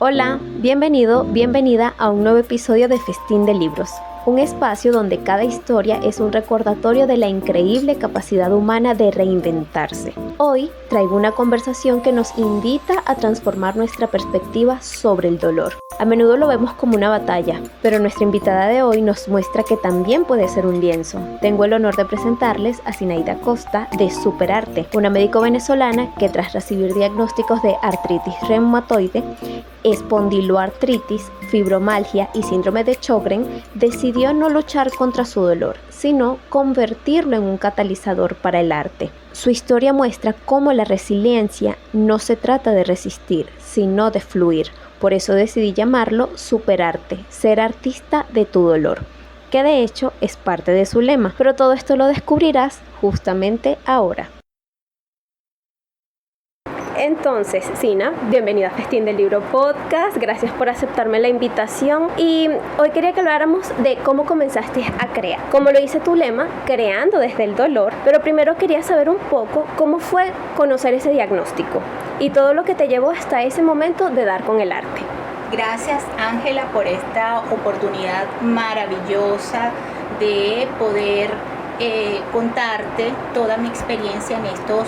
Hola, bienvenido, bienvenida a un nuevo episodio de Festín de Libros, un espacio donde cada historia es un recordatorio de la increíble capacidad humana de reinventarse. Hoy traigo una conversación que nos invita a transformar nuestra perspectiva sobre el dolor. A menudo lo vemos como una batalla, pero nuestra invitada de hoy nos muestra que también puede ser un lienzo. Tengo el honor de presentarles a Zinaida Costa de Superarte, una médico venezolana que tras recibir diagnósticos de artritis reumatoide, espondiloartritis, fibromialgia y síndrome de Sjögren, decidió no luchar contra su dolor, sino convertirlo en un catalizador para el arte. Su historia muestra cómo la resiliencia no se trata de resistir, sino de fluir. Por eso decidí llamarlo Superarte, ser artista de tu dolor, que de hecho es parte de su lema. Pero todo esto lo descubrirás justamente ahora. Entonces, Zina, bienvenida a Festín del Libro Podcast, gracias por aceptarme la invitación y hoy quería que habláramos de cómo comenzaste a crear. Como lo dice tu lema, creando desde el dolor, pero primero quería saber un poco cómo fue conocer ese diagnóstico y todo lo que te llevó hasta ese momento de dar con el arte. Gracias, Ángela, por esta oportunidad maravillosa de poder contarte toda mi experiencia en estos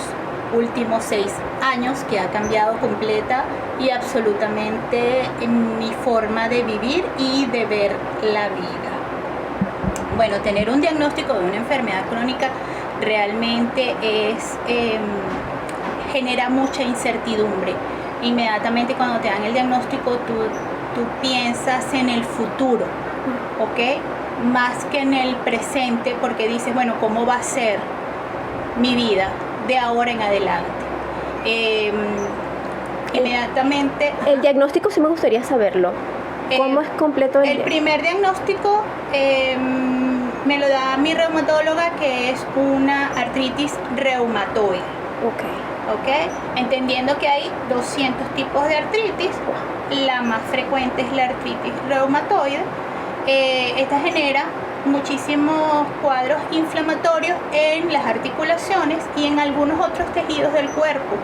últimos 6 años, que ha cambiado completa y absolutamente mi forma de vivir y de ver la vida. Bueno, tener un diagnóstico de una enfermedad crónica realmente genera mucha incertidumbre. Inmediatamente cuando te dan el diagnóstico tú piensas en el futuro, ¿ok? Más que en el presente, porque dices, bueno, ¿cómo va a ser mi vida de ahora en adelante? Inmediatamente... El diagnóstico sí me gustaría saberlo. ¿Cómo es completo el primer diagnóstico me lo da mi reumatóloga, que es una artritis reumatoide. Okay. Entendiendo que hay 200 tipos de artritis, la más frecuente es la artritis reumatoide. Esta genera muchísimos cuadros inflamatorios en las articulaciones y en algunos otros tejidos del cuerpo,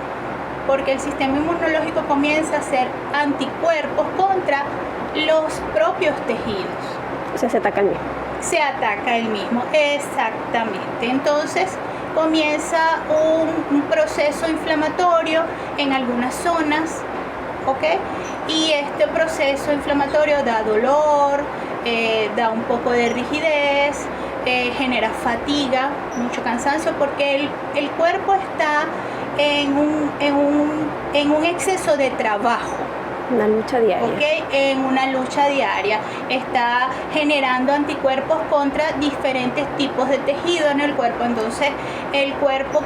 porque el sistema inmunológico comienza a hacer anticuerpos contra los propios tejidos. O sea, se ataca el mismo. Se ataca el mismo, exactamente. Entonces comienza un proceso inflamatorio en algunas zonas, ¿ok? Y este proceso inflamatorio da dolor, da un poco de rigidez, genera fatiga, mucho cansancio, porque el cuerpo está en un exceso de trabajo. Una lucha diaria. ¿Okay? En una lucha diaria. Está generando anticuerpos contra diferentes tipos de tejido en el cuerpo. Entonces el cuerpo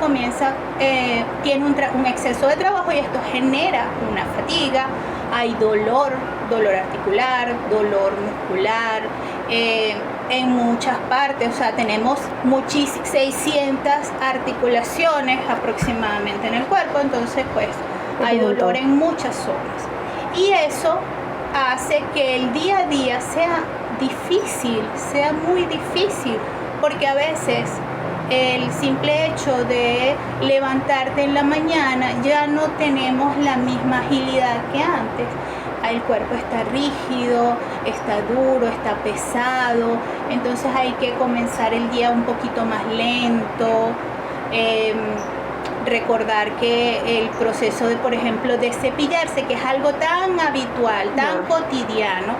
tiene un exceso de trabajo y esto genera una fatiga. Hay dolor articular, dolor muscular, en muchas partes. O sea, tenemos 600 articulaciones aproximadamente en el cuerpo. Entonces pues hay dolor en muchas zonas. Y eso hace que el día a día sea difícil, sea muy difícil, porque a veces el simple hecho de levantarte en la mañana ya no tenemos la misma agilidad que antes. El cuerpo está rígido, está duro, está pesado, entonces hay que comenzar el día un poquito más lento. Recordar que el proceso de, por ejemplo, de cepillarse, que es algo tan habitual, tan cotidiano,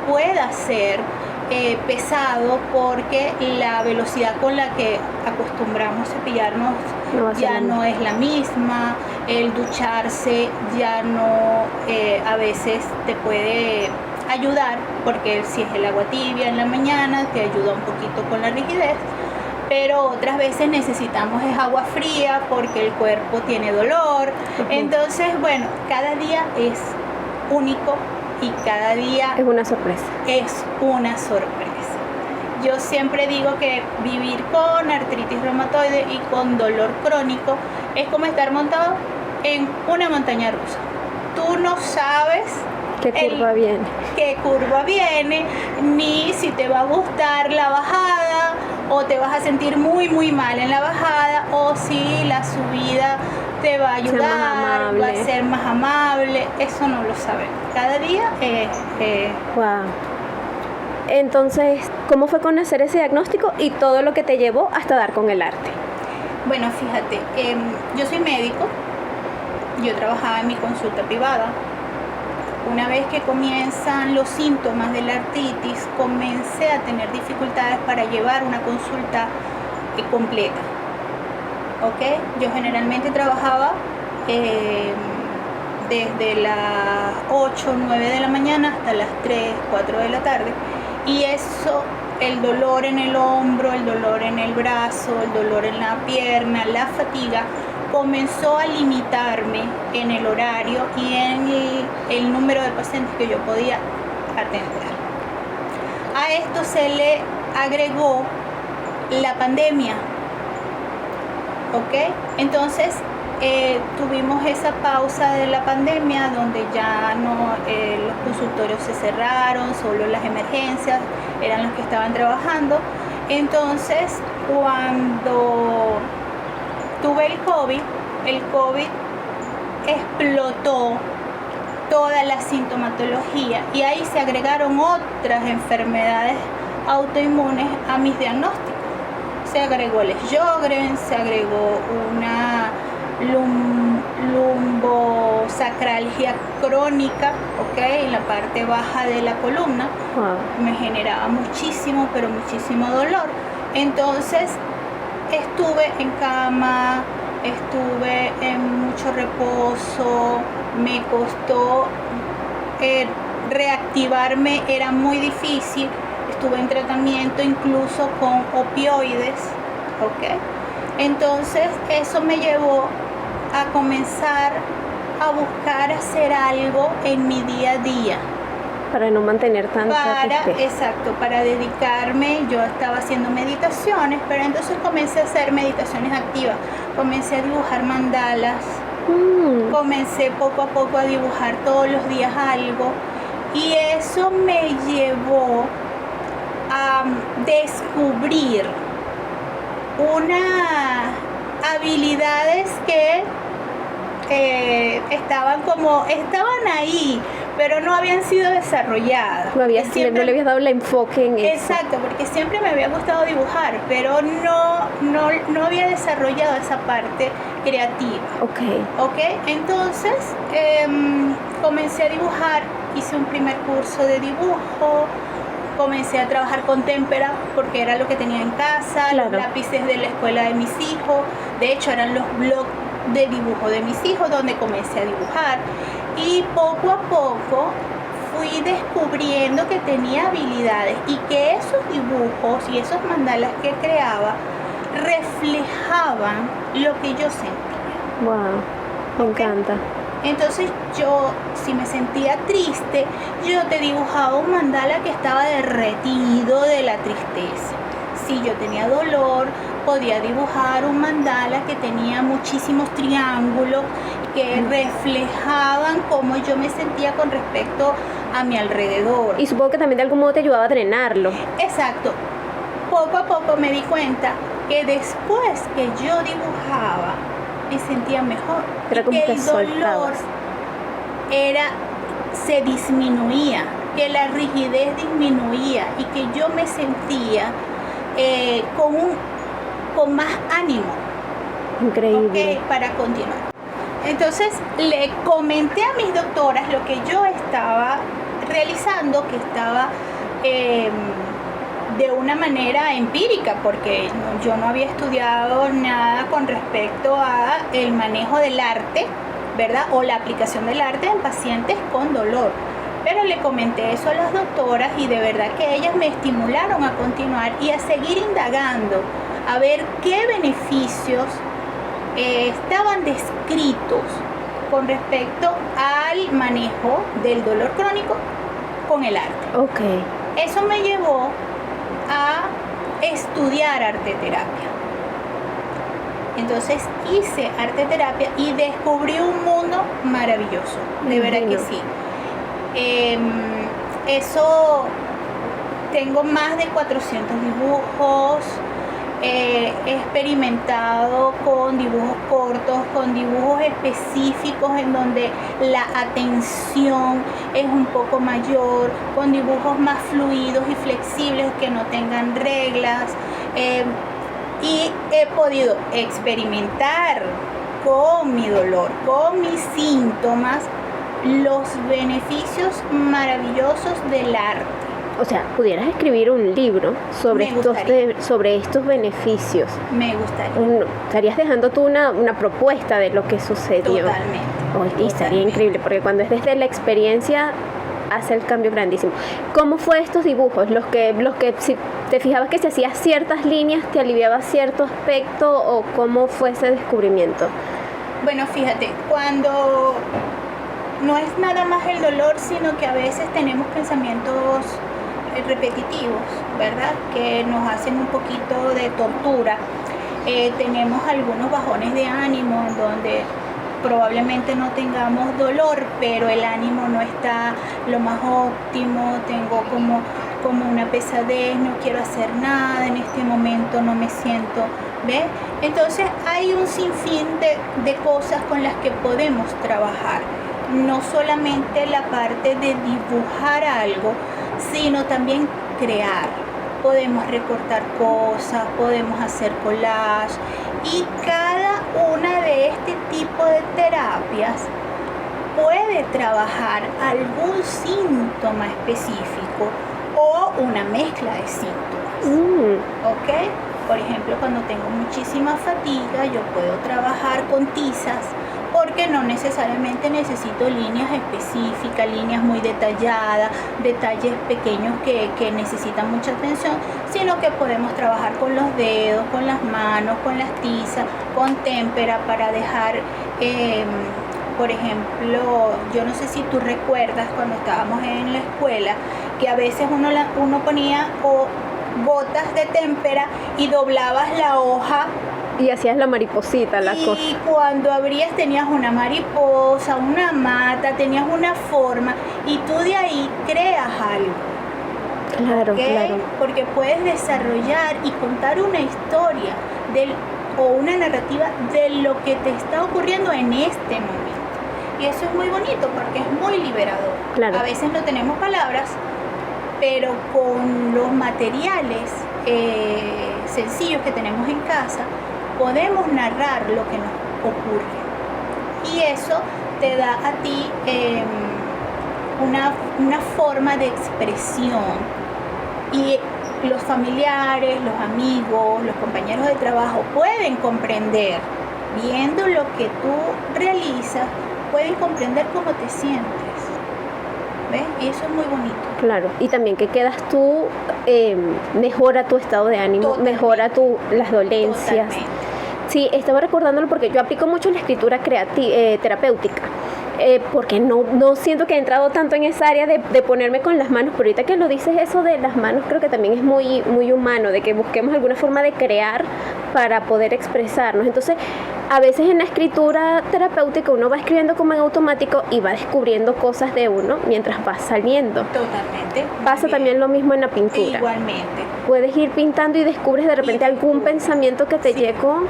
pueda ser pesado, porque la velocidad con la que acostumbramos cepillarnos ya no es la misma. El ducharse ya no, a veces te puede ayudar, porque si es el agua tibia en la mañana te ayuda un poquito con la rigidez, pero otras veces necesitamos agua fría porque el cuerpo tiene dolor. Entonces, bueno, cada día es único y cada día es una sorpresa. Yo siempre digo que vivir con artritis reumatoide y con dolor crónico es como estar montado en una montaña rusa. Tú no sabes qué curva viene, ni si te va a gustar la bajada, o te vas a sentir muy muy mal en la bajada, o si la subida te va a Ser más ayudar, amable. va a ser más amable, eso no lo sabemos. Cada día Wow. Entonces, ¿cómo fue conocer ese diagnóstico y todo lo que te llevó hasta dar con el arte? Bueno, fíjate, yo soy médico, yo trabajaba en mi consulta privada. Una vez que comienzan los síntomas de la artritis, comencé a tener dificultades para llevar una consulta completa. ¿Ok? Yo generalmente trabajaba desde las 8 o 9 de la mañana hasta las 3, 4 de la tarde. Y eso, el dolor en el hombro, el dolor en el brazo, el dolor en la pierna, la fatiga, comenzó a limitarme en el horario y en el número de pacientes que yo podía atender. A esto se le agregó la pandemia, ¿ok? Entonces tuvimos esa pausa de la pandemia donde ya no, los consultorios se cerraron, solo las emergencias eran los que estaban trabajando. Entonces, cuando tuve el COVID explotó toda la sintomatología y ahí se agregaron otras enfermedades autoinmunes a mis diagnósticos. Se agregó el Sjögren, se agregó una lumbosacralgia crónica, ¿ok? En la parte baja de la columna. Wow. Me generaba muchísimo, pero muchísimo dolor. Entonces, estuve en cama, estuve en mucho reposo, me costó reactivarme, era muy difícil, estuve en tratamiento incluso con opioides, ¿ok? Entonces eso me llevó a comenzar a buscar hacer algo en mi día a día. Para no mantener tanta tristeza. Exacto, para dedicarme. Yo estaba haciendo meditaciones, pero entonces comencé a hacer meditaciones activas. Comencé a dibujar mandalas, comencé poco a poco a dibujar todos los días algo, y eso me llevó a descubrir unas habilidades que estaban ahí, pero no habían sido desarrolladas. No le habías dado el enfoque en eso. Exacto, porque siempre me había gustado dibujar, pero no había desarrollado esa parte creativa. Ok, entonces comencé a dibujar, hice un primer curso de dibujo, comencé a trabajar con témpera porque era lo que tenía en casa, claro. Los lápices de la escuela de mis hijos, de hecho eran los blogs de dibujo de mis hijos donde comencé a dibujar, y poco a poco fui descubriendo que tenía habilidades y que esos dibujos y esos mandalas que creaba reflejaban lo que yo sentía. Wow, me encanta. Entonces yo, si me sentía triste, yo te dibujaba un mandala que estaba derretido de la tristeza. Si yo tenía dolor, podía dibujar un mandala que tenía muchísimos triángulos que reflejaban cómo yo me sentía con respecto a mi alrededor. Y supongo que también de algún modo te ayudaba a drenarlo. Exacto. Poco a poco me di cuenta que después que yo dibujaba, me sentía mejor. Era como que el dolor se disminuía, que la rigidez disminuía y que yo me sentía con más ánimo. Increíble. Okay, para continuar. Entonces le comenté a mis doctoras lo que yo estaba realizando, que estaba de una manera empírica, porque yo no había estudiado nada con respecto a el manejo del arte, ¿verdad? O la aplicación del arte en pacientes con dolor. Pero le comenté eso a las doctoras y de verdad que ellas me estimularon a continuar y a seguir indagando, a ver qué beneficios estaban descritos con respecto al manejo del dolor crónico con el arte. Okay. Eso me llevó a estudiar arte terapia. Entonces hice arte terapia y descubrí un mundo maravilloso, de verdad que sí. Eso, tengo más de 400 dibujos, He experimentado con dibujos cortos, con dibujos específicos en donde la atención es un poco mayor, con dibujos más fluidos y flexibles que no tengan reglas. Y he podido experimentar con mi dolor, con mis síntomas, los beneficios maravillosos del arte. O sea, pudieras escribir un libro sobre estos beneficios. Me gustaría. Estarías dejando tú una propuesta de lo que sucedió. Totalmente. Y estaría increíble, porque cuando es desde la experiencia hace el cambio grandísimo. ¿Cómo fue estos dibujos? Los que si te fijabas que se hacían ciertas líneas, te aliviaba cierto aspecto, o cómo fue ese descubrimiento. Bueno, fíjate, cuando no es nada más el dolor, sino que a veces tenemos pensamientos repetitivos, ¿verdad? Que nos hacen un poquito de tortura. Tenemos algunos bajones de ánimo en donde probablemente no tengamos dolor, pero el ánimo no está lo más óptimo, tengo como una pesadez, no quiero hacer nada, en este momento no me siento, ¿ves? Entonces hay un sinfín de cosas con las que podemos trabajar, no solamente la parte de dibujar algo, sino también crear. Podemos recortar cosas, podemos hacer collage, y cada una de este tipo de terapias puede trabajar algún síntoma específico o una mezcla de síntomas. ¿Ok? Por ejemplo, cuando tengo muchísima fatiga, yo puedo trabajar con tizas, porque no necesariamente necesito líneas específicas, líneas muy detalladas, detalles pequeños que necesitan mucha atención, sino que podemos trabajar con los dedos, con las manos, con las tizas, con témpera, para dejar, por ejemplo, yo no sé si tú recuerdas cuando estábamos en la escuela, que a veces uno ponía gotas de témpera y doblabas la hoja y hacías la mariposita, la cosa. Y cuando abrías tenías una mariposa, una mata, tenías una forma, y tú de ahí creas algo. Claro, ¿okay? Claro. Porque puedes desarrollar y contar una historia o una narrativa de lo que te está ocurriendo en este momento. Y eso es muy bonito porque es muy liberador. Claro. A veces no tenemos palabras, pero con los materiales sencillos que tenemos en casa, podemos narrar lo que nos ocurre, y eso te da a ti una forma de expresión, y los familiares, los amigos, los compañeros de trabajo pueden comprender, viendo lo que tú realizas, pueden comprender cómo te sientes. ¿Ves? Y eso es muy bonito. Claro, y también que quedas tú, mejora tu estado de ánimo, totalmente, mejora las dolencias. Totalmente. Sí, estaba recordándolo porque yo aplico mucho la escritura terapéutica, porque no siento que he entrado tanto en esa área de ponerme con las manos, pero ahorita que lo dices, eso de las manos creo que también es muy, muy humano, de que busquemos alguna forma de crear para poder expresarnos. Entonces, a veces en la escritura terapéutica uno va escribiendo como en automático y va descubriendo cosas de uno mientras va saliendo. Totalmente. Pasa también lo mismo en la pintura. Igualmente. Puedes ir pintando y descubres de repente algún pensamiento que te llegó.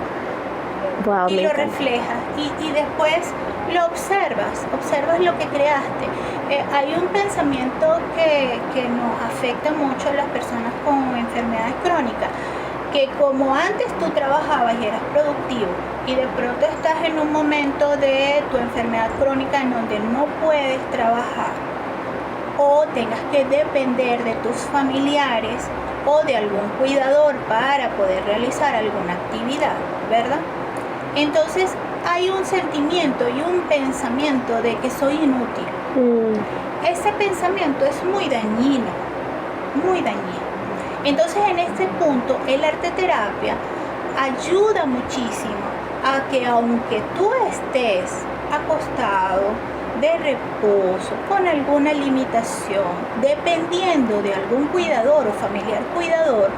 Wow, y lo reflejas y después lo observas lo que creaste. Hay un pensamiento que nos afecta mucho a las personas con enfermedades crónicas, que como antes tú trabajabas y eras productivo, y de pronto estás en un momento de tu enfermedad crónica en donde no puedes trabajar, o tengas que depender de tus familiares o de algún cuidador para poder realizar alguna actividad, ¿verdad? Entonces hay un sentimiento y un pensamiento de que soy inútil. Ese pensamiento es muy dañino, muy dañino. Entonces en este punto el arte terapia ayuda muchísimo a que, aunque tú estés acostado, de reposo, con alguna limitación, dependiendo de algún cuidador o familiar cuidador,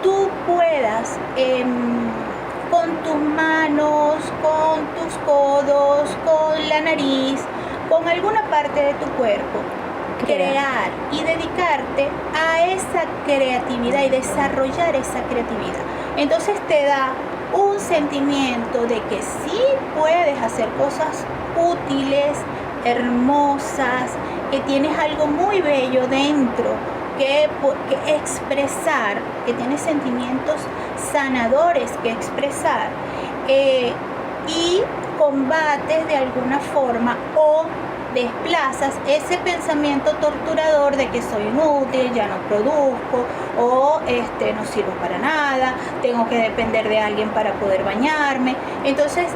tú puedas con tus manos, con tus codos, con la nariz, con alguna parte de tu cuerpo, crear y dedicarte a esa creatividad y desarrollar esa creatividad. Entonces te da un sentimiento de que sí puedes hacer cosas útiles, hermosas, que tienes algo muy bello dentro, que expresar, que tienes sentimientos sanadores que expresar, y combates de alguna forma o desplazas ese pensamiento torturador de que soy inútil, ya no produzco, o no sirvo para nada, tengo que depender de alguien para poder bañarme. Entonces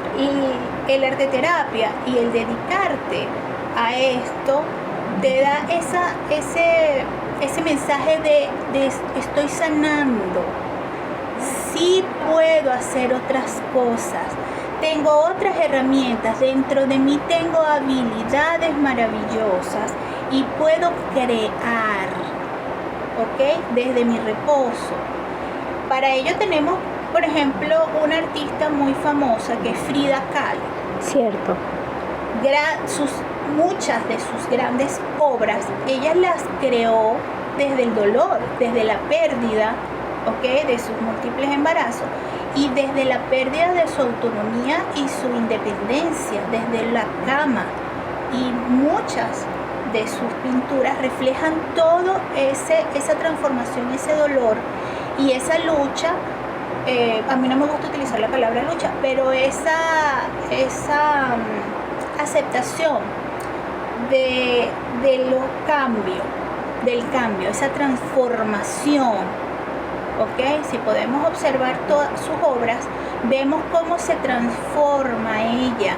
el arte terapia y el dedicarte a esto te da ese mensaje de estoy sanando, sí puedo hacer otras cosas, tengo otras herramientas, dentro de mí tengo habilidades maravillosas y puedo crear, ¿ok? Desde mi reposo. Para ello tenemos, por ejemplo, una artista muy famosa que es Frida Kahlo. Cierto. Muchas de sus grandes obras, ella las creó desde el dolor, desde la pérdida, ¿ok?, de sus múltiples embarazos, y desde la pérdida de su autonomía y su independencia, desde la cama. Y muchas de sus pinturas reflejan todo esa transformación, ese dolor y esa lucha. A mí no me gusta utilizar la palabra lucha, pero esa aceptación de los cambios, del cambio, esa transformación. ¿Ok? Si podemos observar todas sus obras, vemos cómo se transforma ella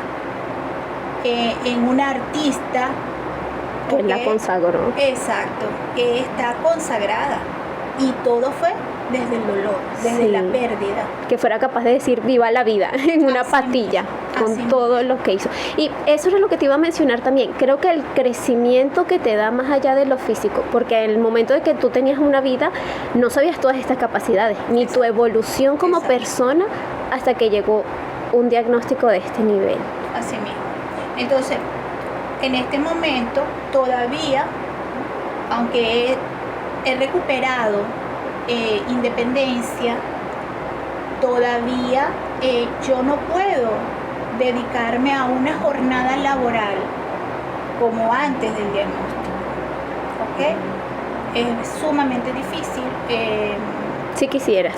en una artista que la consagró. Exacto, que está consagrada, y todo fue desde el dolor, desde la pérdida. Que fuera capaz de decir viva la vida en una pastilla, con todo lo que hizo. Y eso es lo que te iba a mencionar también. Creo que el crecimiento que te da más allá de lo físico, porque en el momento de que tú tenías una vida, no sabías todas estas capacidades, ni tu evolución como persona, hasta que llegó un diagnóstico de este nivel. Así mismo. Entonces, en este momento, todavía, aunque he recuperado independencia, todavía yo no puedo dedicarme a una jornada laboral como antes del diagnóstico, ¿ok? Es sumamente difícil. Si quisieras.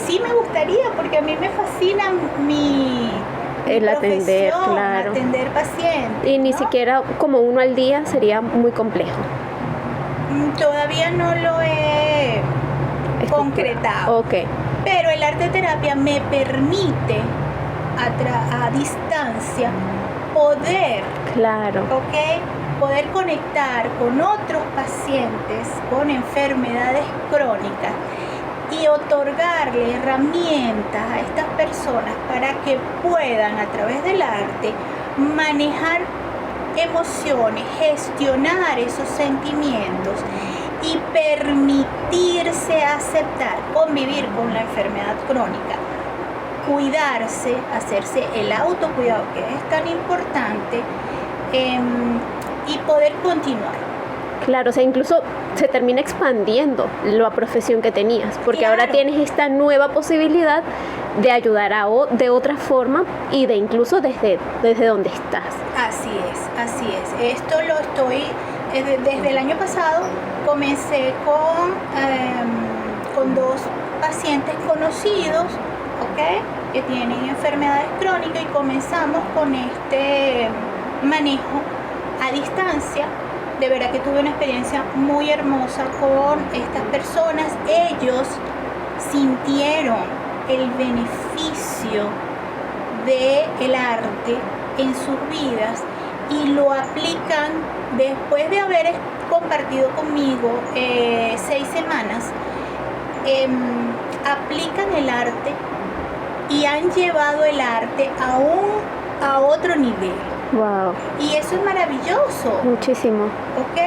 Sí me gustaría, porque a mí me fascina el atender, claro. Atender pacientes. Y ni siquiera como uno al día sería muy complejo. Todavía no lo he concretado. Okay. Pero el arte terapia me permite a distancia poder, poder conectar con otros pacientes con enfermedades crónicas y otorgarle herramientas a estas personas para que puedan, a través del arte, manejar emociones, gestionar esos sentimientos y permitirse aceptar, convivir con la enfermedad crónica, cuidarse, hacerse el autocuidado, que es tan importante, y poder continuar. Claro, o sea, incluso se termina expandiendo la profesión que tenías, porque ahora tienes esta nueva posibilidad de ayudar de otra forma y de incluso desde donde estás. Así es. Esto lo estoy, desde el año pasado comencé con 2 pacientes conocidos, ¿ok?, que tienen enfermedades crónicas, y comenzamos con este manejo a distancia. De verdad que tuve una experiencia muy hermosa con estas personas. Ellos sintieron el beneficio del arte en sus vidas y lo aplican después de haber compartido conmigo 6 semanas. Aplican el arte y han llevado el arte a otro nivel. Wow. Y eso es maravilloso. Muchísimo. ¿Ok?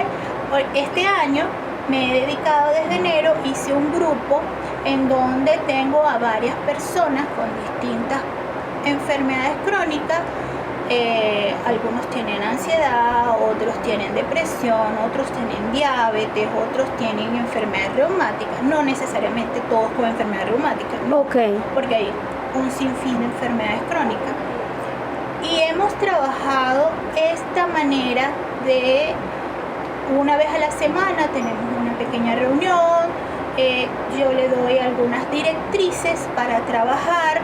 Este año me he dedicado desde enero, hice un grupo en donde tengo a varias personas con distintas enfermedades crónicas Algunos tienen ansiedad, otros tienen depresión, otros tienen diabetes, otros tienen enfermedades reumáticas, no necesariamente todos con enfermedades reumáticas, ¿no? Okay. Porque hay un sinfín de enfermedades crónicas. Y hemos trabajado esta manera de una vez a la semana tenemos una pequeña reunión, yo le doy algunas directrices para trabajar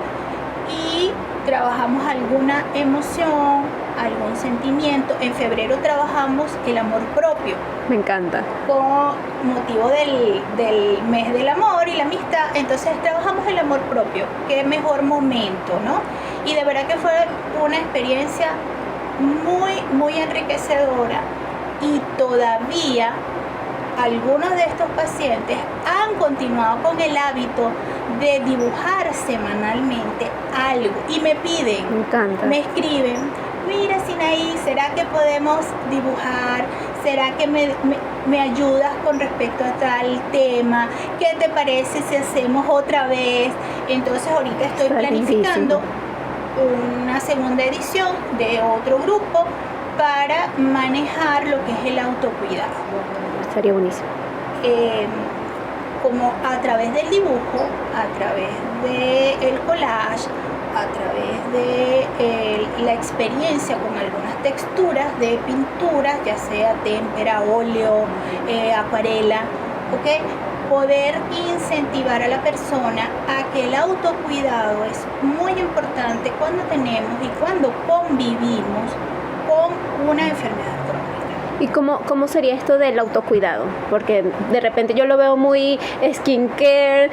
y trabajamos alguna emoción, algún sentimiento. En febrero trabajamos el amor propio. Me encanta. Con motivo del mes del amor y la amistad, entonces trabajamos el amor propio. Qué mejor momento, ¿no? Y de verdad que fue una experiencia muy, muy enriquecedora. Y todavía algunos de estos pacientes han continuado con el hábito de dibujar semanalmente algo y me piden, me encanta, me escriben, mira Sinaí, ¿será que podemos dibujar? ¿Será que me ayudas con respecto a tal tema? ¿Qué te parece si hacemos otra vez? Entonces ahorita estoy planificando una segunda edición de otro grupo para manejar lo que es el autocuidado. Estaría buenísimo. Como a través del dibujo, a través del collage, a través de la experiencia con algunas texturas de pinturas, ya sea témpera, óleo, acuarela, ¿ok? Poder incentivar a la persona a que el autocuidado es muy importante cuando tenemos y cuando convivimos con una enfermedad crónica. ¿Y cómo sería esto del autocuidado? Porque de repente yo lo veo muy skincare,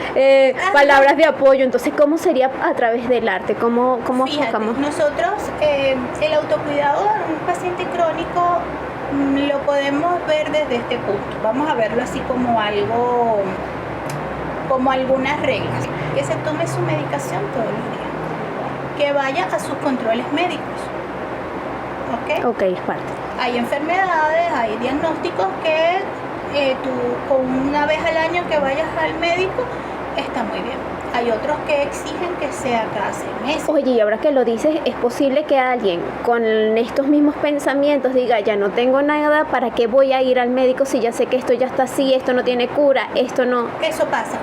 palabras de apoyo, entonces ¿cómo sería a través del arte? ¿Cómo enfocamos? Nosotros el autocuidado en un paciente crónico lo podemos ver desde este punto. Vamos a verlo así como algo, como algunas reglas. Que se tome su medicación todos los días. Que vaya a sus controles médicos. Ok, es parte. Hay enfermedades, hay diagnósticos que tú con una vez al año que vayas al médico está muy bien. Hay otros que exigen que sea cada 6 meses. Oye, y ahora que lo dices, ¿es posible que alguien con estos mismos pensamientos diga, ya no tengo nada, ¿para qué voy a ir al médico si ya sé que esto ya está así, esto no tiene cura, esto no? Eso pasa.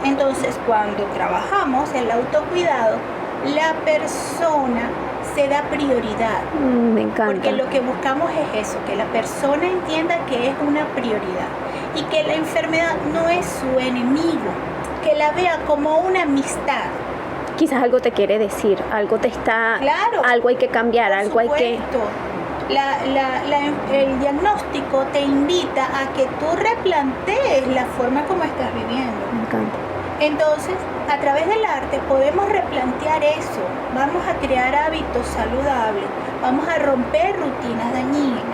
Entonces, cuando trabajamos el autocuidado, la persona se da prioridad. Me encanta. Porque lo que buscamos es eso, que la persona entienda que es una prioridad y que la enfermedad no es su enemigo, que la vea como una amistad. Quizás algo te quiere decir, algo te está, claro, algo hay que cambiar, algo hay que... El diagnóstico te invita a que tú replantees la forma como estás viviendo. Me encanta. Entonces, a través del arte podemos replantear eso, vamos a crear hábitos saludables, vamos a romper rutinas dañinas,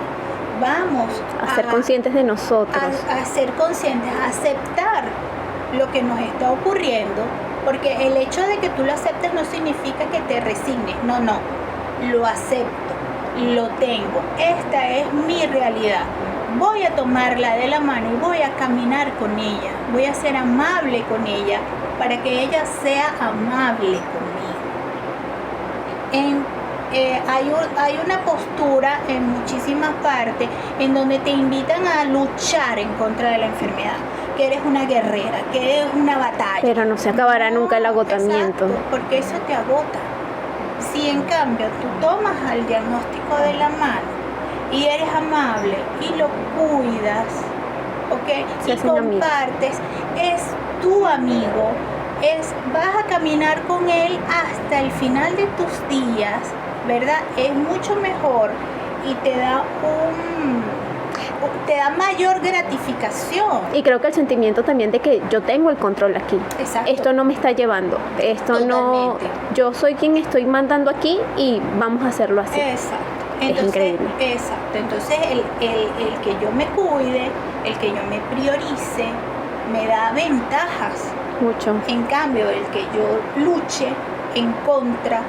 vamos a ser conscientes de nosotros, a ser conscientes, a aceptar lo que nos está ocurriendo, porque el hecho de que tú lo aceptes no significa que te resignes, no, lo acepto, lo tengo, esta es mi realidad. Voy a tomarla de la mano y voy a caminar con ella. Voy a ser amable con ella para que ella sea amable conmigo. Hay una postura en muchísimas partes en donde te invitan a luchar en contra de la enfermedad. Que eres una guerrera, que es una batalla. Pero no se acabará nunca el agotamiento. Exacto, porque eso te agota. Si en cambio tú tomas al diagnóstico de la mano y eres amable y lo cuidas, ¿ok? Y compartes, es tu amigo, vas a caminar con él hasta el final de tus días, ¿verdad? Es mucho mejor y te da mayor gratificación. Y creo que el sentimiento también de que yo tengo el control aquí. Exacto. Esto no me está llevando, esto totalmente. No, yo soy quien estoy mandando aquí y vamos a hacerlo así. Exacto. Entonces, es increíble. Exacto. Entonces el que yo me cuide, el que yo me priorice, me da ventajas. Mucho. En cambio, el que yo luche en contra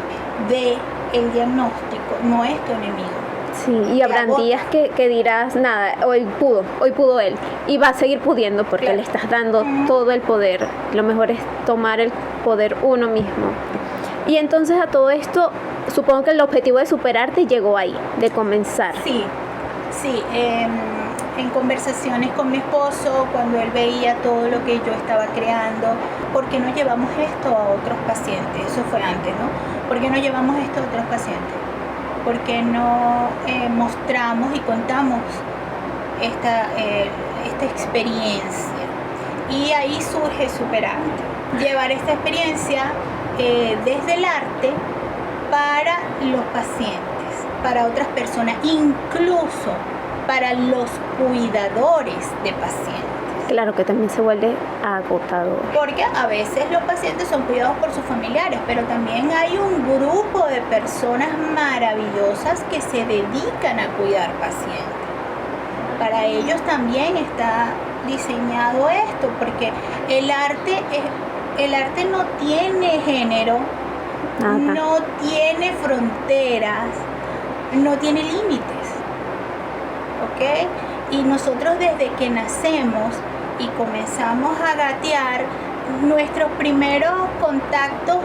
del diagnóstico no es tu enemigo. Sí, y habrán días que dirás, nada, hoy pudo él, y va a seguir pudiendo porque claro. Le estás dando todo el poder. Lo mejor es tomar el poder uno mismo. Y entonces a todo esto, supongo que el objetivo de superarte llegó ahí, de comenzar. Sí, sí. En conversaciones con mi esposo, cuando él veía todo lo que yo estaba creando, ¿por qué no llevamos esto a otros pacientes? Eso fue antes, ¿no? ¿Por qué no llevamos esto a otros pacientes? ¿Por qué no mostramos y contamos esta experiencia? Y ahí surge Superarte. Llevar esta experiencia desde el arte para los pacientes, para otras personas, incluso para los cuidadores de pacientes. Claro que también se vuelve agotador. Porque a veces los pacientes son cuidados por sus familiares, pero también hay un grupo de personas maravillosas que se dedican a cuidar pacientes. Para ellos también está diseñado esto, porque el arte no tiene género, Nada. no tiene fronteras, no tiene límites. ¿Ok? Y nosotros desde que nacemos y comenzamos a gatear, nuestros primeros contactos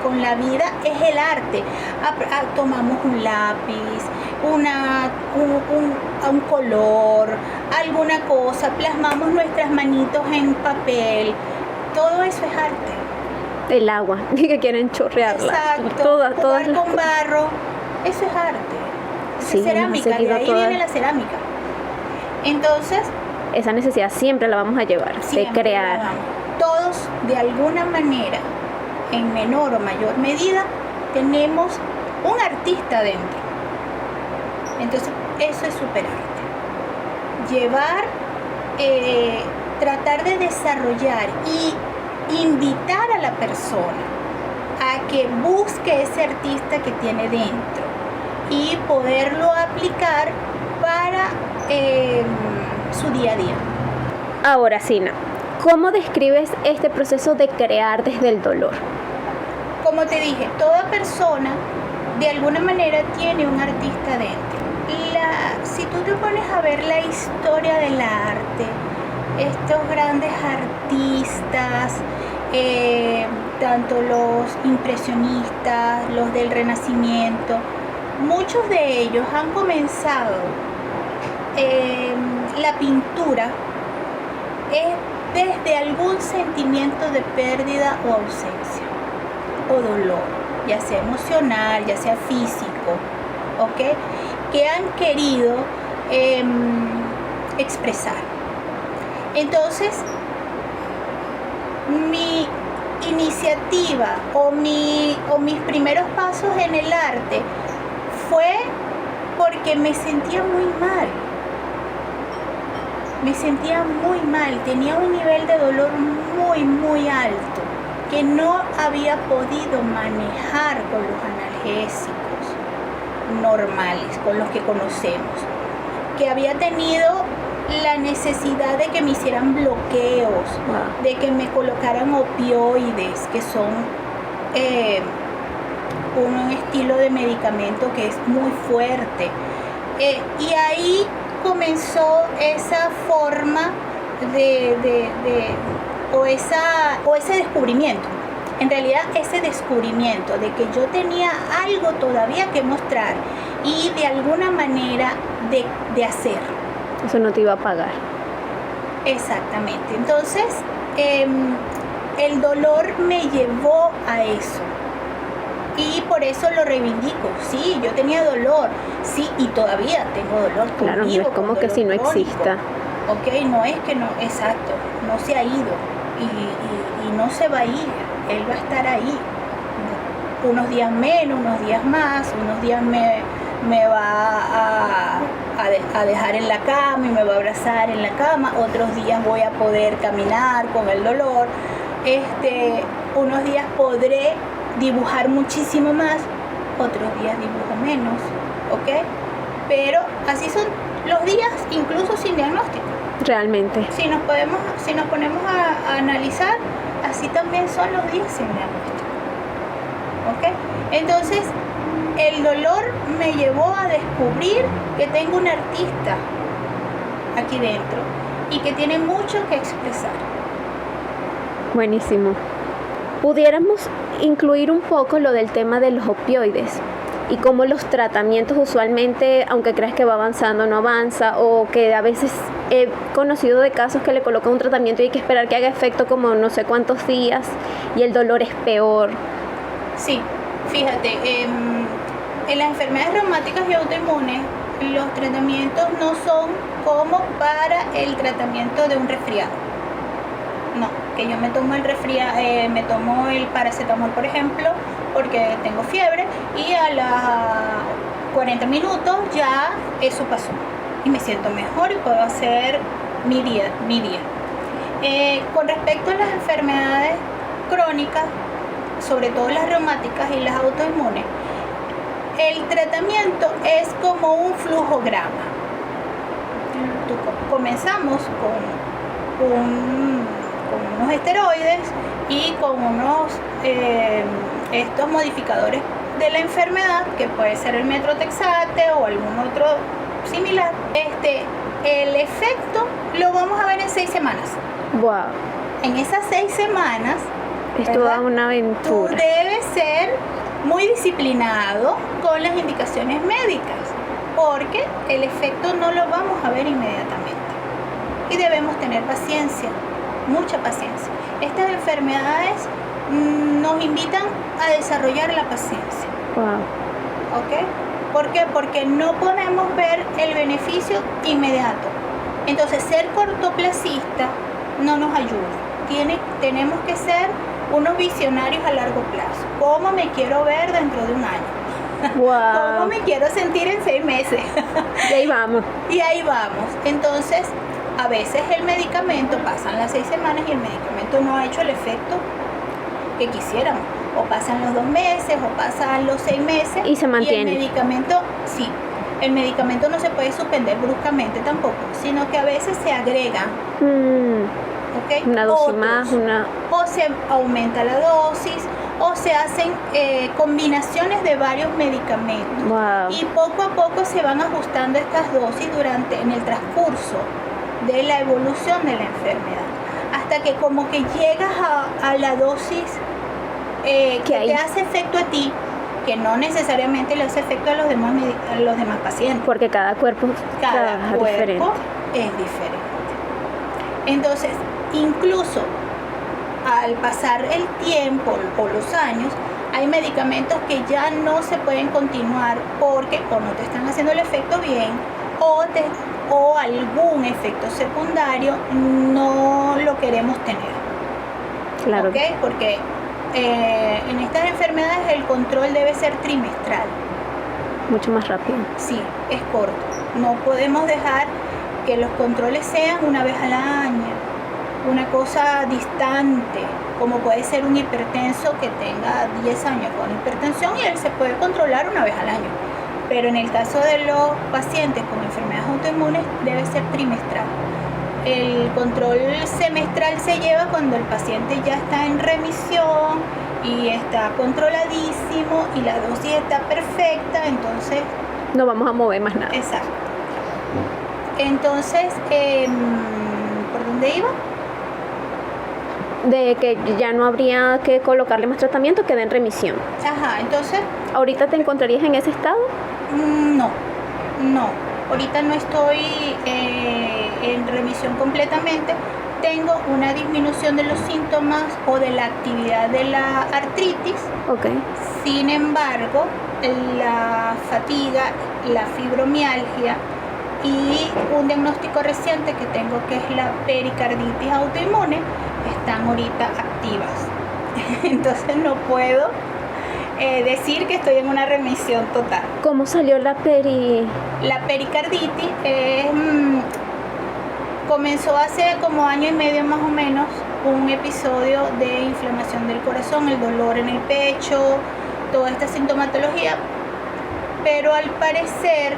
con la vida es el arte. Tomamos un lápiz, un color, alguna cosa, plasmamos nuestras manitos en papel. Todo eso es arte. El agua, que quieren chorrearla. Exacto. Jugar con barro, eso es arte. Sí, cerámica, de ahí viene la cerámica. Entonces, esa necesidad siempre la vamos a llevar, de crear. Todos, de alguna manera, en menor o mayor medida, tenemos un artista dentro. Entonces, eso es Superarte. Llevar, tratar de desarrollar y invitar a la persona a que busque ese artista que tiene dentro y poderlo aplicar para su día a día. Ahora, Sina, ¿cómo describes este proceso de crear desde el dolor? Como te dije, toda persona de alguna manera tiene un artista dentro. Si tú te pones a ver la historia del arte, estos grandes artistas, tanto los impresionistas, los del Renacimiento, muchos de ellos han comenzado la pintura desde algún sentimiento de pérdida o ausencia o dolor, ya sea emocional, ya sea físico, ¿ok? Que han querido expresar. Entonces, mi iniciativa o mis primeros pasos en el arte fue porque me sentía muy mal. Me sentía muy mal, tenía un nivel de dolor muy, muy alto que no había podido manejar con los analgésicos normales, con los que conocemos, que había tenido la necesidad de que me hicieran bloqueos, de que me colocaran opioides, que son un estilo de medicamento que es muy fuerte. Y ahí comenzó esa forma o ese descubrimiento. En realidad, ese descubrimiento de que yo tenía algo todavía que mostrar y de alguna manera de hacer. Eso no te iba a pagar. Exactamente. Entonces, el dolor me llevó a eso. Y por eso lo reivindico. Sí, yo tenía dolor. Sí, y todavía tengo dolor. Claro, no es como que si no exista. Ok, no es que no, exacto, no se ha ido y no se va a ir, él va a estar ahí. Unos días menos, unos días más, unos días me va a dejar en la cama y me va a abrazar en la cama, otros días voy a poder caminar con el dolor, unos días podré dibujar muchísimo más, otros días dibujo menos, ¿ok? Pero así son los días, incluso sin diagnóstico. Realmente. Si nos ponemos a analizar, así también son los días sin diagnóstico, ¿ok? Entonces, el dolor me llevó a descubrir que tengo un artista aquí dentro y que tiene mucho que expresar. Buenísimo. Pudiéramos incluir un poco lo del tema de los opioides y cómo los tratamientos usualmente, aunque creas que va avanzando, no avanza, o que a veces he conocido de casos que le colocan un tratamiento y hay que esperar que haga efecto como no sé cuántos días y el dolor es peor. Sí, fíjate, en las enfermedades reumáticas y autoinmunes, los tratamientos no son como para el tratamiento de un resfriado. No, que yo me tomo me tomo el paracetamol, por ejemplo, porque tengo fiebre y a los 40 minutos ya eso pasó y me siento mejor y puedo hacer mi día. Con respecto a las enfermedades crónicas, sobre todo las reumáticas y las autoinmunes, el tratamiento es como un flujograma. Comenzamos con unos esteroides y con unos estos modificadores de la enfermedad, que puede ser el metrotexate o algún otro similar. El efecto lo vamos a ver en 6 semanas. Wow. En esas 6 semanas es toda una aventura. Tú debes ser muy disciplinado con las indicaciones médicas, porque el efecto no lo vamos a ver inmediatamente y debemos tener paciencia, mucha paciencia. Estas enfermedades nos invitan a desarrollar la paciencia. Wow. ¿Ok? ¿Por qué? Porque no podemos ver el beneficio inmediato. Entonces, ser cortoplacista no nos ayuda. Tenemos que ser unos visionarios a largo plazo. ¿Cómo me quiero ver dentro de un año? Wow. ¿Cómo me quiero sentir en 6 meses? Y ahí vamos. Y ahí vamos. Entonces, a veces el medicamento, pasan las 6 semanas y el medicamento no ha hecho el efecto que quisiéramos. O pasan los 2 meses, o pasan los 6 meses. Y se mantiene. Y el medicamento, sí. El medicamento no se puede suspender bruscamente tampoco, sino que a veces se agrega. ¿Okay? Una dosis más, o se aumenta la dosis, o se hacen combinaciones de varios medicamentos. Wow. Y poco a poco se van ajustando estas dosis en el transcurso de la evolución de la enfermedad, hasta que como que llegas a la dosis que te hace efecto a ti, que no necesariamente le hace efecto a los demás pacientes. Porque cada cuerpo es diferente. Entonces, incluso al pasar el tiempo o los años, hay medicamentos que ya no se pueden continuar porque o no te están haciendo el efecto bien o algún efecto secundario no lo queremos tener. Claro. ¿Okay? Porque en estas enfermedades el control debe ser trimestral. Mucho más rápido. Sí, es corto. No podemos dejar que los controles sean una vez al año, una cosa distante, como puede ser un hipertenso que tenga 10 años con hipertensión y él se puede controlar una vez al año. Pero en el caso de los pacientes con enfermedades autoinmunes debe ser trimestral. El control semestral se lleva cuando el paciente ya está en remisión y está controladísimo y la dosis está perfecta, entonces no vamos a mover más nada. Exacto. Entonces, ¿por dónde iba? De que ya no habría que colocarle más tratamiento, queda en remisión. Ajá, entonces... ¿Ahorita te encontrarías en ese estado? No. Ahorita no estoy en remisión completamente. Tengo una disminución de los síntomas o de la actividad de la artritis. Okay. Sin embargo, la fatiga, la fibromialgia y un diagnóstico reciente que tengo, que es la pericarditis autoinmune, están ahorita activas. Entonces no puedo decir que estoy en una remisión total. ¿Cómo salió la La pericarditis comenzó hace como año y medio más o menos, un episodio de inflamación del corazón, el dolor en el pecho, toda esta sintomatología, pero al parecer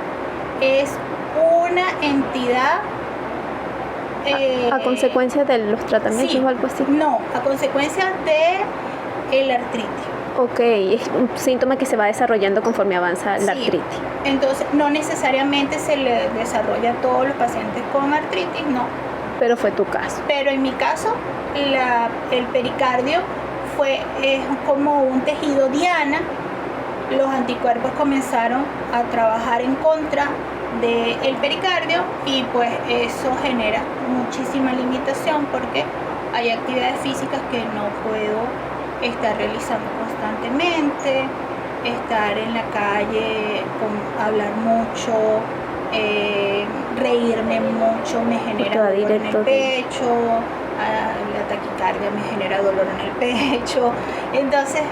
es una entidad a consecuencia de los tratamientos, sí, o algo así. No, a consecuencia de el artritis. Ok, es un síntoma que se va desarrollando conforme avanza la Sí. artritis. Entonces, no necesariamente se le desarrolla a todos los pacientes con artritis, no. Pero fue tu caso. Pero en mi caso, el pericardio es como un tejido diana. Los anticuerpos comenzaron a trabajar en contra del pericardio y pues eso genera muchísima limitación porque hay actividades físicas que no puedo estar realizando constantemente, estar en la calle, hablar mucho, reírme mucho me genera dolor en el pecho, la taquicardia me genera dolor en el pecho, entonces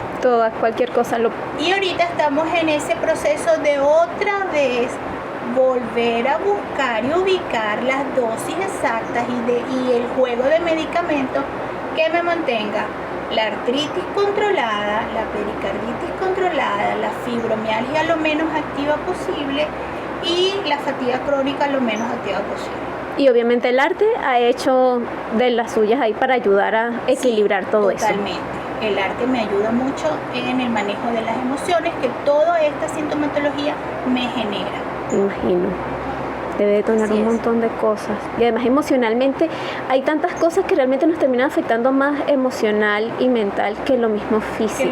cualquier cosa y ahorita estamos en ese proceso de otra vez volver a buscar y ubicar las dosis exactas y el juego de medicamentos que me mantenga la artritis controlada, la pericarditis controlada, la fibromialgia lo menos activa posible y la fatiga crónica lo menos activa posible. Y obviamente el arte ha hecho de las suyas ahí para ayudar a equilibrar todo eso. Totalmente. El arte me ayuda mucho en el manejo de las emociones que toda esta sintomatología me genera. Imagino. Debe detonar un montón de cosas. Y además emocionalmente hay tantas cosas que realmente nos terminan afectando más emocional y mental que lo mismo físico.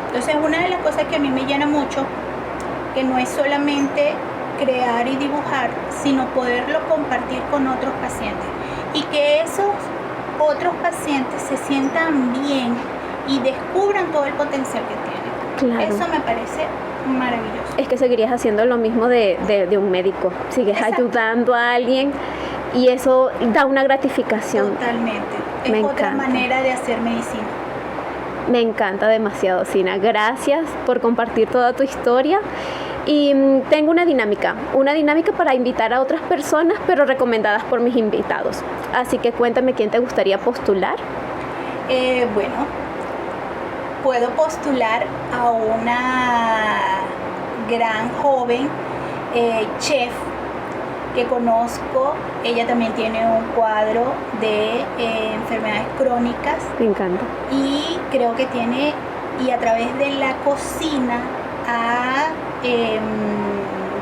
Entonces una de las cosas que a mí me llena mucho, que no es solamente crear y dibujar, sino poderlo compartir con otros pacientes. Y que esos otros pacientes se sientan bien y descubran todo el potencial que tienen. Claro. Eso me parece maravilloso. Es que seguirías haciendo lo mismo de un médico. Sigues ayudando a alguien y eso da una gratificación. Totalmente. Es otra manera de hacer medicina. Me encanta demasiado, Sina. Gracias por compartir toda tu historia. Y tengo una dinámica para invitar a otras personas, pero recomendadas por mis invitados. Así que cuéntame quién te gustaría postular. Bueno, puedo postular a una gran joven chef que conozco. Ella también tiene un cuadro de enfermedades crónicas. Me encanta. Y creo que tiene, y a través de la cocina ha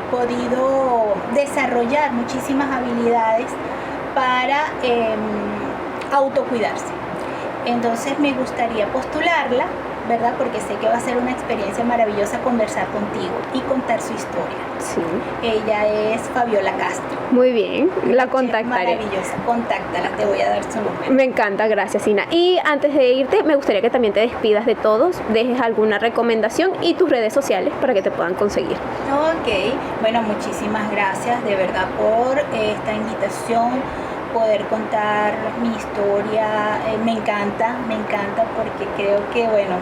podido desarrollar muchísimas habilidades para autocuidarse. Entonces me gustaría postularla, ¿verdad? Porque sé que va a ser una experiencia maravillosa conversar contigo y contar su historia. Sí. Ella es Fabiola Castro. Muy bien, la contactaré. Maravillosa, contáctala, te voy a dar su número. Me encanta, gracias, Sina. Y antes de irte, me gustaría que también te despidas de todos, dejes alguna recomendación y tus redes sociales para que te puedan conseguir. Ok, bueno, muchísimas gracias de verdad por esta invitación, poder contar mi historia. Me encanta porque creo que, bueno,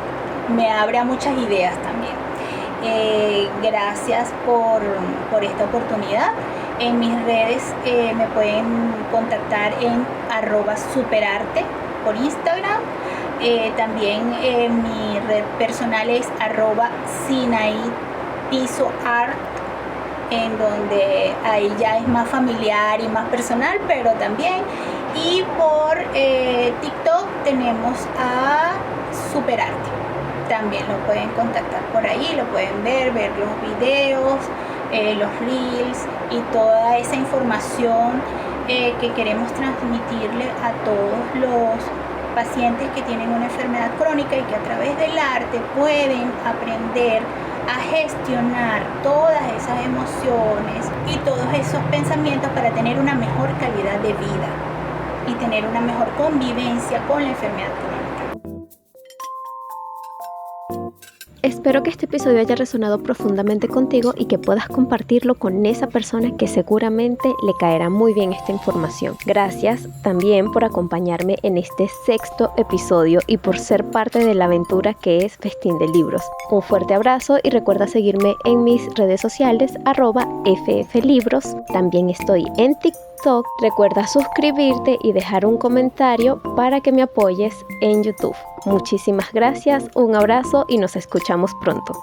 me abre a muchas ideas también. Gracias por esta oportunidad. En mis redes me pueden contactar en @superarte por Instagram. También mi red personal es @SinaíPisoArt, en donde ahí ya es más familiar y más personal, pero también. Y por TikTok tenemos a Superarte. También lo pueden contactar por ahí, lo pueden ver los videos, los reels y toda esa información que queremos transmitirle a todos los pacientes que tienen una enfermedad crónica y que a través del arte pueden aprender a gestionar todas esas emociones y todos esos pensamientos para tener una mejor calidad de vida y tener una mejor convivencia con la enfermedad crónica. Espero que este episodio haya resonado profundamente contigo y que puedas compartirlo con esa persona que seguramente le caerá muy bien esta información. Gracias también por acompañarme en este 6º episodio y por ser parte de la aventura que es Festín de Libros. Un fuerte abrazo y recuerda seguirme en mis redes sociales @fflibros. También estoy en TikTok. Recuerda suscribirte y dejar un comentario para que me apoyes en YouTube. Muchísimas gracias, un abrazo y nos escuchamos pronto.